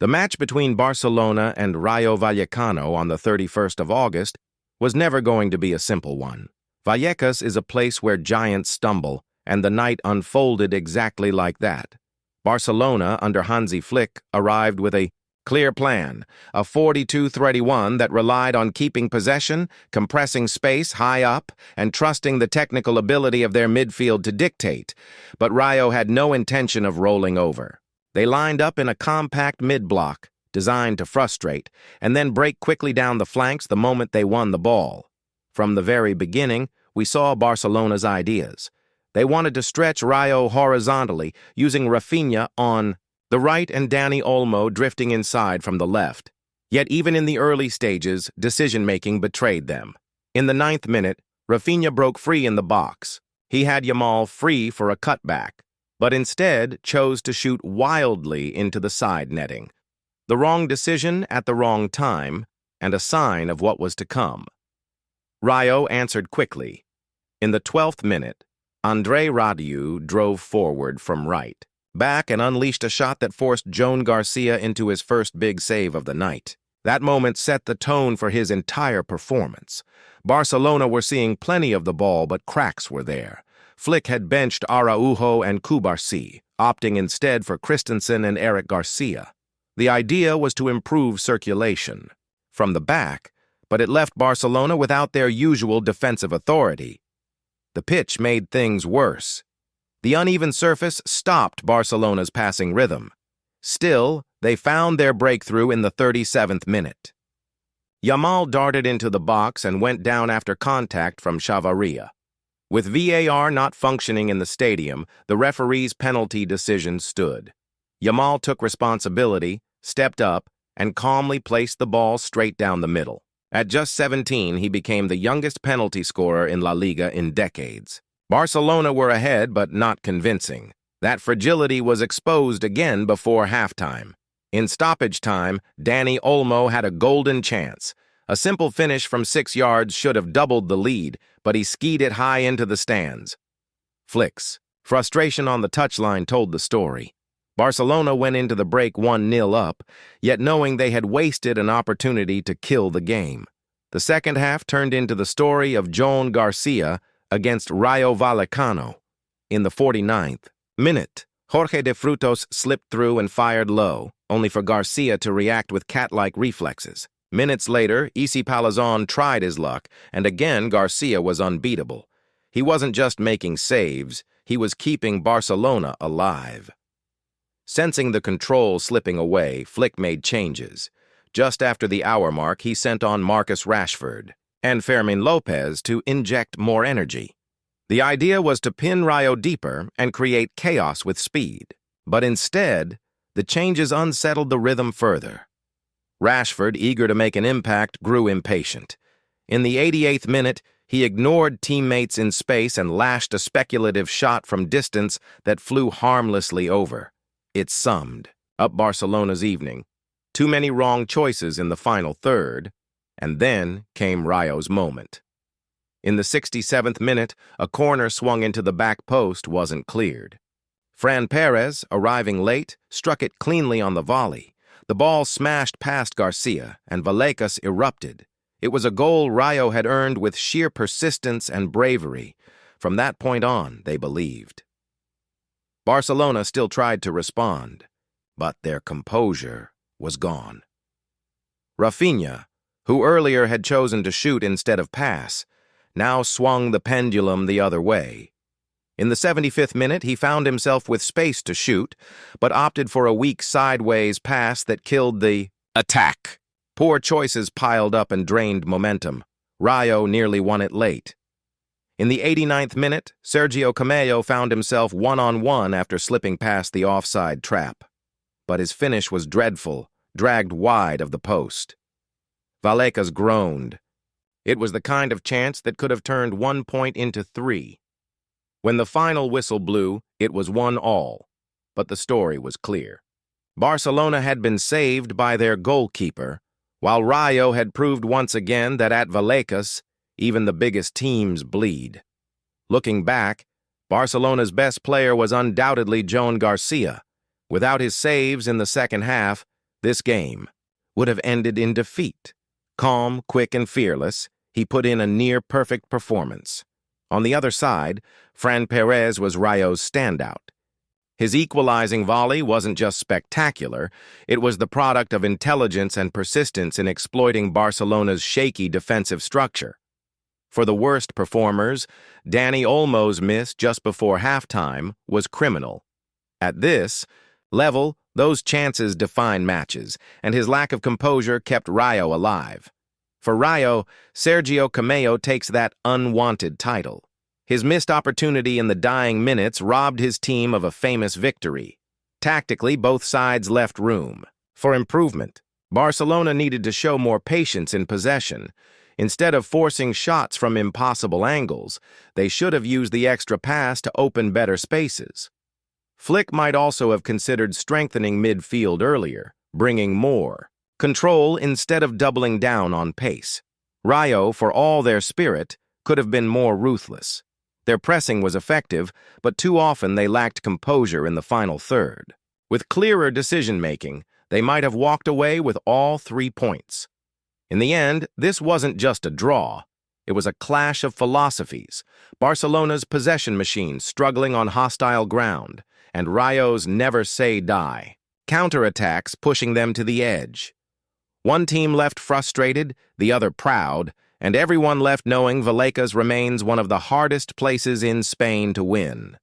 The match between Barcelona and Rayo Vallecano on the 31st of August was never going to be a simple one. Vallecas is a place where giants stumble, and the night unfolded exactly like that. Barcelona, under Hansi Flick, arrived with a clear plan, a 42-31 that relied on keeping possession, compressing space high up, and trusting the technical ability of their midfield to dictate. But Rayo had no intention of rolling over. They lined up in a compact mid-block, designed to frustrate, and then break quickly down the flanks the moment they won the ball. From the very beginning, we saw Barcelona's ideas. They wanted to stretch Rayo horizontally, using Rafinha on the right and Dani Olmo drifting inside from the left. Yet even in the early stages, decision-making betrayed them. In the 9th minute, Rafinha broke free in the box. He had Yamal free for a cutback, but instead chose to shoot wildly into the side netting. The wrong decision at the wrong time, and a sign of what was to come. Rayo answered quickly. In the 12th minute, André Rayo drove forward from right, back and unleashed a shot that forced Joan Garcia into his first big save of the night. That moment set the tone for his entire performance. Barcelona were seeing plenty of the ball, but cracks were there. Flick had benched Araujo and Cubarsí, opting instead for Christensen and Eric Garcia. The idea was to improve circulation from the back, but it left Barcelona without their usual defensive authority. The pitch made things worse. The uneven surface stopped Barcelona's passing rhythm. Still, they found their breakthrough in the 37th minute. Yamal darted into the box and went down after contact from Chavarria. With VAR not functioning in the stadium, the referee's penalty decision stood. Yamal took responsibility, stepped up, and calmly placed the ball straight down the middle. At just 17, he became the youngest penalty scorer in La Liga in decades. Barcelona were ahead, but not convincing. That fragility was exposed again before halftime. In stoppage time, Dani Olmo had a golden chance. A simple finish from 6 yards should have doubled the lead, but he skied it high into the stands. Flick's frustration on the touchline told the story. Barcelona went into the break 1-0 up, yet knowing they had wasted an opportunity to kill the game. The second half turned into the story of Joan Garcia against Rayo Vallecano. In the 49th minute, Jorge de Frutos slipped through and fired low, only for Garcia to react with cat-like reflexes. Minutes later, Isi Palazón tried his luck, and again Garcia was unbeatable. He wasn't just making saves, he was keeping Barcelona alive. Sensing the control slipping away, Flick made changes. Just after the hour mark, he sent on Marcus Rashford and Fermin Lopez to inject more energy. The idea was to pin Rayo deeper and create chaos with speed. But instead, the changes unsettled the rhythm further. Rashford, eager to make an impact, grew impatient. In the 88th minute, he ignored teammates in space and lashed a speculative shot from distance that flew harmlessly over. It summed up Barcelona's evening. Too many wrong choices in the final third, and then came Rayo's moment. In the 67th minute, a corner swung into the back post wasn't cleared. Fran Perez, arriving late, struck it cleanly on the volley. The ball smashed past Garcia, and Vallecas erupted. It was a goal Rayo had earned with sheer persistence and bravery. From that point on, they believed. Barcelona still tried to respond, but their composure was gone. Rafinha, who earlier had chosen to shoot instead of pass, now swung the pendulum the other way. In the 75th minute, he found himself with space to shoot, but opted for a weak sideways pass that killed the attack. Poor choices piled up and drained momentum. Rayo nearly won it late. In the 89th minute, Sergio Camello found himself one-on-one after slipping past the offside trap. But his finish was dreadful, dragged wide of the post. Vallecas groaned. It was the kind of chance that could have turned 1 point into 3. When the final whistle blew, it was 1-1, but the story was clear. Barcelona had been saved by their goalkeeper, while Rayo had proved once again that at Vallecas, even the biggest teams bleed. Looking back, Barcelona's best player was undoubtedly Joan Garcia. Without his saves in the second half, This game would have ended in defeat. Calm, quick, and fearless, he put in a near-perfect performance. On the other side, Fran Perez was Rayo's standout. His equalizing volley wasn't just spectacular, it was the product of intelligence and persistence in exploiting Barcelona's shaky defensive structure. For the worst performers, Dani Olmo's miss just before halftime was criminal. At this level, those chances define matches, and his lack of composure kept Rayo alive. For Rayo, Sergio Camello takes that unwanted title. His missed opportunity in the dying minutes robbed his team of a famous victory. Tactically, both sides left room for improvement. Barcelona needed to show more patience in possession. Instead of forcing shots from impossible angles, they should have used the extra pass to open better spaces. Flick might also have considered strengthening midfield earlier, bringing more control instead of doubling down on pace. Rayo, for all their spirit, could have been more ruthless. Their pressing was effective, but too often they lacked composure in the final third. With clearer decision-making, they might have walked away with all 3 points. In the end, this wasn't just a draw. It was a clash of philosophies, Barcelona's possession machine struggling on hostile ground, and Rayo's never-say-die counterattacks pushing them to the edge. One team left frustrated, the other proud, and everyone left knowing Vallecas remains one of the hardest places in Spain to win.